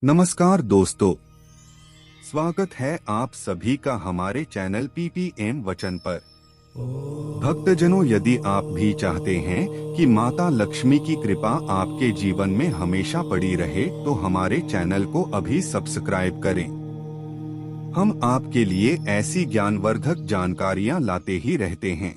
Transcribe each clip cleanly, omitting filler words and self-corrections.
नमस्कार दोस्तों, स्वागत है आप सभी का हमारे चैनल पीपीएम वचन पर। भक्तजनों, यदि आप भी चाहते हैं कि माता लक्ष्मी की कृपा आपके जीवन में हमेशा पड़ी रहे तो हमारे चैनल को अभी सब्सक्राइब करें। हम आपके लिए ऐसी ज्ञानवर्धक जानकारियां लाते ही रहते हैं।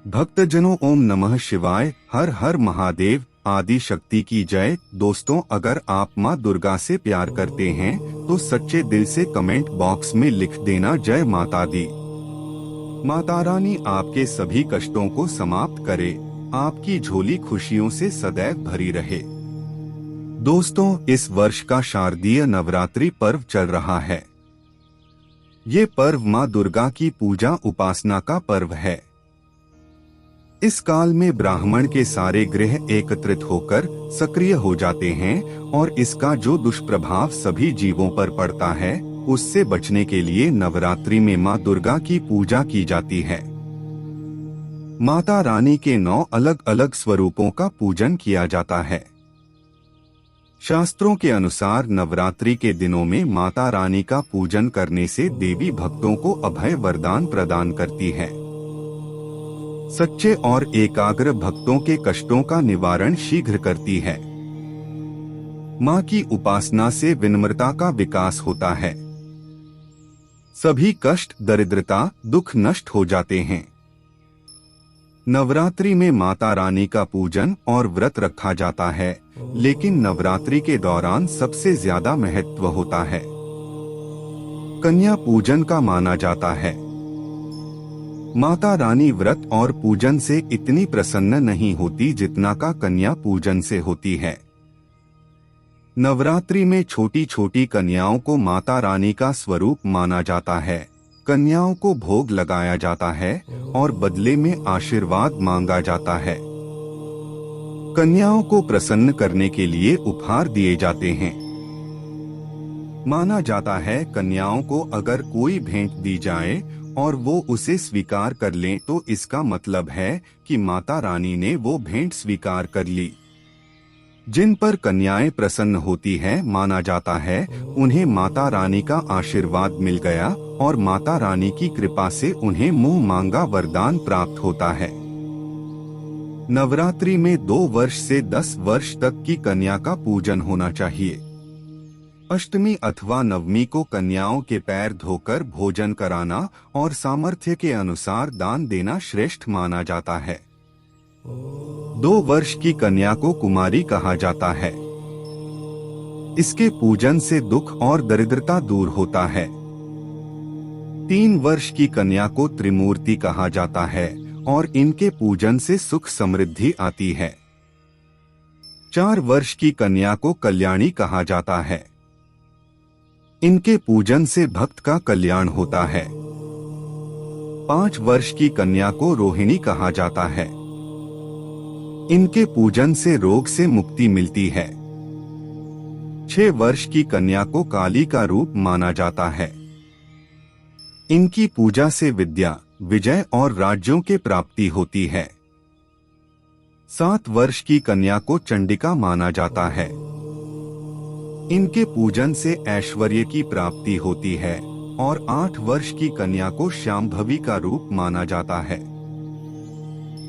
भक्तजनों, ओम नमः शिवाय, हर हर महादेव, आदि शक्ति की जय। दोस्तों, अगर आप मां दुर्गा से प्यार करते हैं तो सच्चे दिल से कमेंट बॉक्स में लिख देना जय माता दी। माता रानी आपके सभी कष्टों को समाप्त करे, आपकी झोली खुशियों से सदैव भरी रहे। दोस्तों, इस वर्ष का शारदीय नवरात्रि पर्व चल रहा है। ये पर्व मां दुर्गा की पूजा उपासना का पर्व है। इस काल में ब्राह्मण के सारे ग्रह एकत्रित होकर सक्रिय हो जाते हैं और इसका जो दुष्प्रभाव सभी जीवों पर पड़ता है उससे बचने के लिए नवरात्रि में मां दुर्गा की पूजा की जाती है। माता रानी के 9 अलग अलग स्वरूपों का पूजन किया जाता है। शास्त्रों के अनुसार नवरात्रि के दिनों में माता रानी का पूजन करने से देवी भक्तों को अभय वरदान प्रदान करती है। सच्चे और एकाग्र भक्तों के कष्टों का निवारण शीघ्र करती है। मां की उपासना से विनम्रता का विकास होता है। सभी कष्ट, दरिद्रता, दुख नष्ट हो जाते हैं। नवरात्रि में माता रानी का पूजन और व्रत रखा जाता है, लेकिन नवरात्रि के दौरान सबसे ज्यादा महत्व होता है कन्या पूजन का माना जाता है। माता रानी व्रत और पूजन से इतनी प्रसन्न नहीं होती जितना का कन्या पूजन से होती है। नवरात्रि में छोटी छोटी कन्याओं को माता रानी का स्वरूप माना जाता है। कन्याओं को भोग लगाया जाता है और बदले में आशीर्वाद मांगा जाता है। कन्याओं को प्रसन्न करने के लिए उपहार दिए जाते हैं। माना जाता है कन्याओं को अगर कोई भेंट दी जाए और वो उसे स्वीकार कर लें तो इसका मतलब है कि माता रानी ने वो भेंट स्वीकार कर ली। जिन पर कन्याएं प्रसन्न होती है, माना जाता है उन्हें माता रानी का आशीर्वाद मिल गया और माता रानी की कृपा से उन्हें मुंह मांगा वरदान प्राप्त होता है। नवरात्रि में 2 वर्ष से 10 वर्ष तक की कन्या का पूजन होना चाहिए। अष्टमी अथवा नवमी को कन्याओं के पैर धोकर भोजन कराना और सामर्थ्य के अनुसार दान देना श्रेष्ठ माना जाता है। 2 वर्ष की कन्या को कुमारी कहा जाता है। इसके पूजन से दुख और दरिद्रता दूर होता है। 3 वर्ष की कन्या को त्रिमूर्ति कहा जाता है और इनके पूजन से सुख समृद्धि आती है। 4 वर्ष की कन्या को कल्याणी कहा जाता है। इनके पूजन से भक्त का कल्याण होता है। 5 वर्ष की कन्या को रोहिणी कहा जाता है। इनके पूजन से रोग से मुक्ति मिलती है। 6 वर्ष की कन्या को काली का रूप माना जाता है। इनकी पूजा से विद्या, विजय और राज्यों के प्राप्ति होती है। 7 वर्ष की कन्या को चंडिका माना जाता है। इनके पूजन से ऐश्वर्य की प्राप्ति होती है और 8 वर्ष की कन्या को शांभवी का रूप माना जाता है।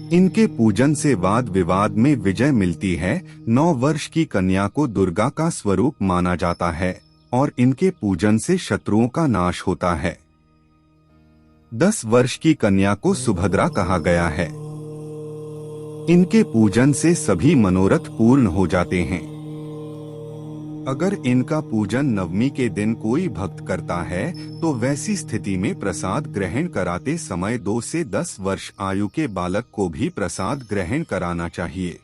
इनके पूजन से वाद विवाद में विजय मिलती है। 9 वर्ष की कन्या को दुर्गा का स्वरूप माना जाता है और इनके पूजन से शत्रुओं का नाश होता है। 10 वर्ष की कन्या को सुभद्रा कहा गया है। इनके पूजन से सभी मनोरथ पूर्ण हो जाते हैं। अगर इनका पूजन नवमी के दिन कोई भक्त करता है तो वैसी स्थिति में प्रसाद ग्रहण कराते समय 2 से 10 वर्ष आयु के बालक को भी प्रसाद ग्रहण कराना चाहिए।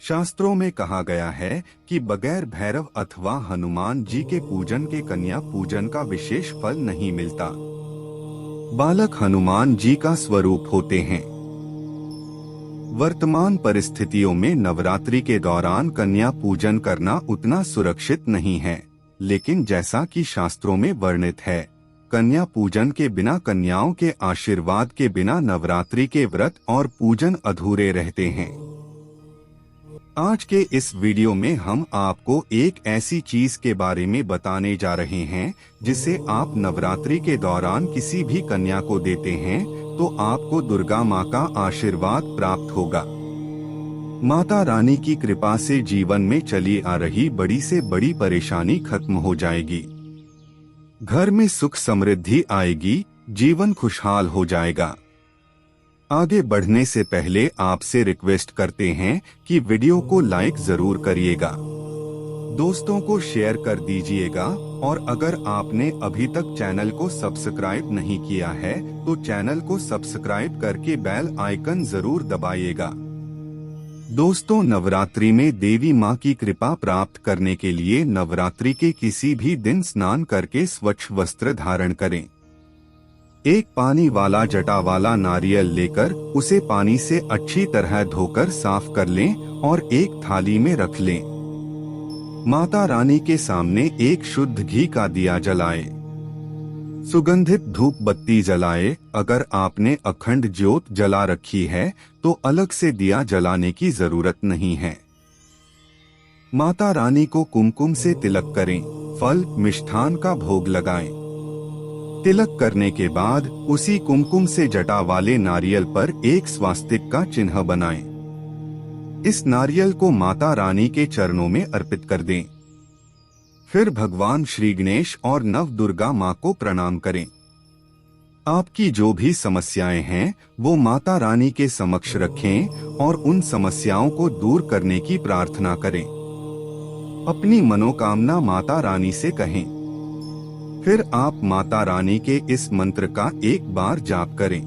शास्त्रों में कहा गया है कि बगैर भैरव अथवा हनुमान जी के पूजन के कन्या पूजन का विशेष फल नहीं मिलता। बालक हनुमान जी का स्वरूप होते हैं। वर्तमान परिस्थितियों में नवरात्रि के दौरान कन्या पूजन करना उतना सुरक्षित नहीं है, लेकिन जैसा कि शास्त्रों में वर्णित है, कन्या पूजन के बिना, कन्याओं के आशीर्वाद के बिना नवरात्रि के व्रत और पूजन अधूरे रहते हैं। आज के इस वीडियो में हम आपको एक ऐसी चीज के बारे में बताने जा रहे हैं जिसे आप नवरात्रि के दौरान किसी भी कन्या को देते हैं तो आपको दुर्गा माँ का आशीर्वाद प्राप्त होगा। माता रानी की कृपा से जीवन में चली आ रही बड़ी से बड़ी परेशानी खत्म हो जाएगी, घर में सुख समृद्धि आएगी, जीवन खुशहाल हो जाएगा। आगे बढ़ने से पहले आपसे रिक्वेस्ट करते हैं कि वीडियो को लाइक जरूर करिएगा, दोस्तों को शेयर कर दीजिएगा और अगर आपने अभी तक चैनल को सब्सक्राइब नहीं किया है तो चैनल को सब्सक्राइब करके बेल आइकन जरूर दबाइएगा। दोस्तों, नवरात्रि में देवी माँ की कृपा प्राप्त करने के लिए नवरात्रि के किसी भी दिन स्नान करके स्वच्छ वस्त्र धारण करें। एक पानी वाला जटा वाला नारियल लेकर उसे पानी से अच्छी तरह धोकर साफ कर लें और एक थाली में रख लें। माता रानी के सामने एक शुद्ध घी का दिया जलाए, सुगंधित धूप बत्ती जलाए। अगर आपने अखंड ज्योत जला रखी है तो अलग से दिया जलाने की जरूरत नहीं है। माता रानी को कुमकुम से तिलक करें, फल मिष्ठान का भोग लगाएं। तिलक करने के बाद उसी कुमकुम से जटा वाले नारियल पर एक स्वास्तिक का चिन्ह बनाएं। इस नारियल को माता रानी के चरणों में अर्पित कर दें। फिर भगवान श्री गणेश और नव दुर्गा माँ को प्रणाम करें। आपकी जो भी समस्याएं हैं वो माता रानी के समक्ष रखें और उन समस्याओं को दूर करने की प्रार्थना करें। अपनी मनोकामना माता रानी से कहें। फिर आप माता रानी के इस मंत्र का एक बार जाप करें।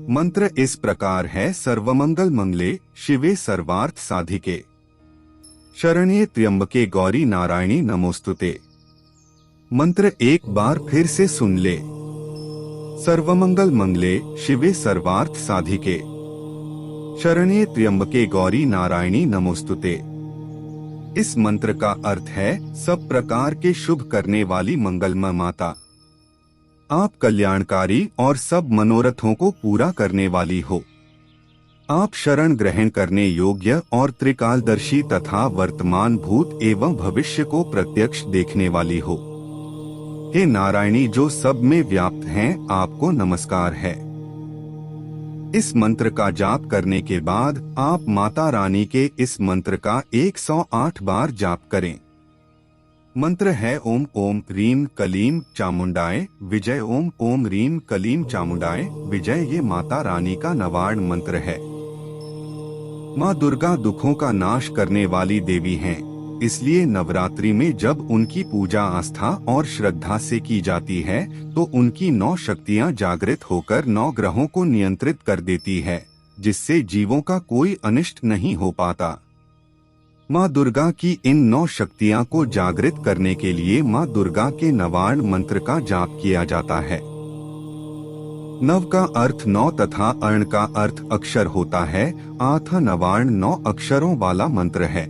मंत्र इस प्रकार है: सर्वमंगल मंगले शिवे सर्वार्थ साधिके, शरण्ये त्र्यंबके गौरी नारायणी नमोस्तुते। मंत्र एक बार फिर से सुन ले। सर्वमंगल मंगले शिवे सर्वार्थ साधिके, शरण्ये त्र्यंबके गौरी नारायणी नमोस्तुते। इस मंत्र का अर्थ है सब प्रकार के शुभ करने वाली मंगलमय माता, आप कल्याणकारी और सब मनोरथों को पूरा करने वाली हो। आप शरण ग्रहण करने योग्य और त्रिकालदर्शी तथा वर्तमान भूत एवं भविष्य को प्रत्यक्ष देखने वाली हो। हे नारायणी जो सब में व्याप्त हैं, आपको नमस्कार है। इस मंत्र का जाप करने के बाद आप माता रानी के इस मंत्र का 108 बार जाप करें। मंत्र है ओम ओम रीम कलीम चामुंडाय विजय। ओम ओम रीम कलीम चामुंडाय विजय। ये माता रानी का नवार्ण मंत्र है। माँ दुर्गा दुखों का नाश करने वाली देवी हैं, इसलिए नवरात्रि में जब उनकी पूजा आस्था और श्रद्धा से की जाती है तो उनकी 9 शक्तियाँ जागृत होकर 9 ग्रहों को नियंत्रित कर देती है, जिससे जीवों का कोई अनिष्ट नहीं हो पाता। माँ दुर्गा की इन 9 शक्तियाँ को जागृत करने के लिए माँ दुर्गा के नवार्ण मंत्र का जाप किया जाता है। नव का अर्थ 9 तथा अर्ण का अर्थ अक्षर होता है। आठ नवार्ण 9 अक्षरों वाला मंत्र है।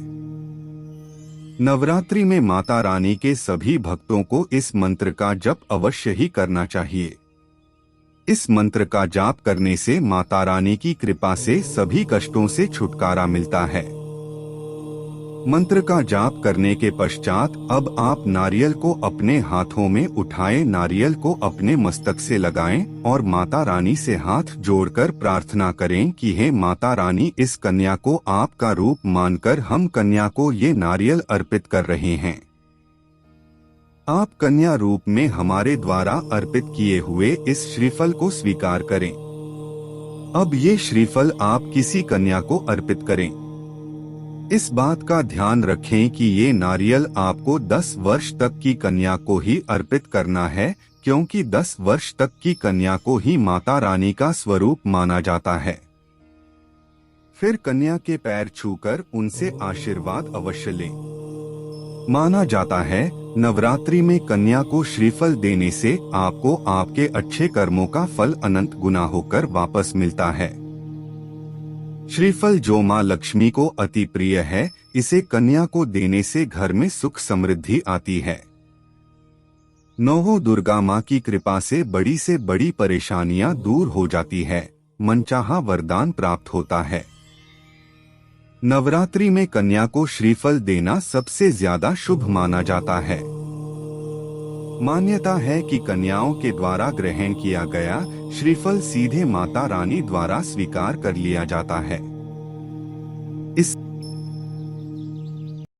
नवरात्रि में माता रानी के सभी भक्तों को इस मंत्र का जप अवश्य ही करना चाहिए। इस मंत्र का जाप करने से माता रानी की कृपा से सभी कष्टों से छुटकारा मिलता है। मंत्र का जाप करने के पश्चात अब आप नारियल को अपने हाथों में उठाएं, नारियल को अपने मस्तक से लगाएं और माता रानी से हाथ जोड़कर प्रार्थना करें कि हे माता रानी, इस कन्या को आपका रूप मानकर हम कन्या को ये नारियल अर्पित कर रहे हैं। आप कन्या रूप में हमारे द्वारा अर्पित किए हुए इस श्रीफल को स्वीकार करें। अब ये श्रीफल आप किसी कन्या को अर्पित करें। इस बात का ध्यान रखें कि ये नारियल आपको 10 वर्ष तक की कन्या को ही अर्पित करना है, क्योंकि 10 वर्ष तक की कन्या को ही माता रानी का स्वरूप माना जाता है। फिर कन्या के पैर छूकर उनसे आशीर्वाद अवश्य लें। माना जाता है नवरात्रि में कन्या को श्रीफल देने से आपको आपके अच्छे कर्मों का फल अनंत गुना होकर वापस मिलता है। श्रीफल जो माँ लक्ष्मी को अति प्रिय है, इसे कन्या को देने से घर में सुख समृद्धि आती है। नौहों दुर्गा माँ की कृपा से बड़ी परेशानियां दूर हो जाती है, मनचाहा वरदान प्राप्त होता है। नवरात्रि में कन्या को श्रीफल देना सबसे ज्यादा शुभ माना जाता है। मान्यता है कि कन्याओं के द्वारा ग्रहण किया गया श्रीफल सीधे माता रानी द्वारा स्वीकार कर लिया जाता है। इस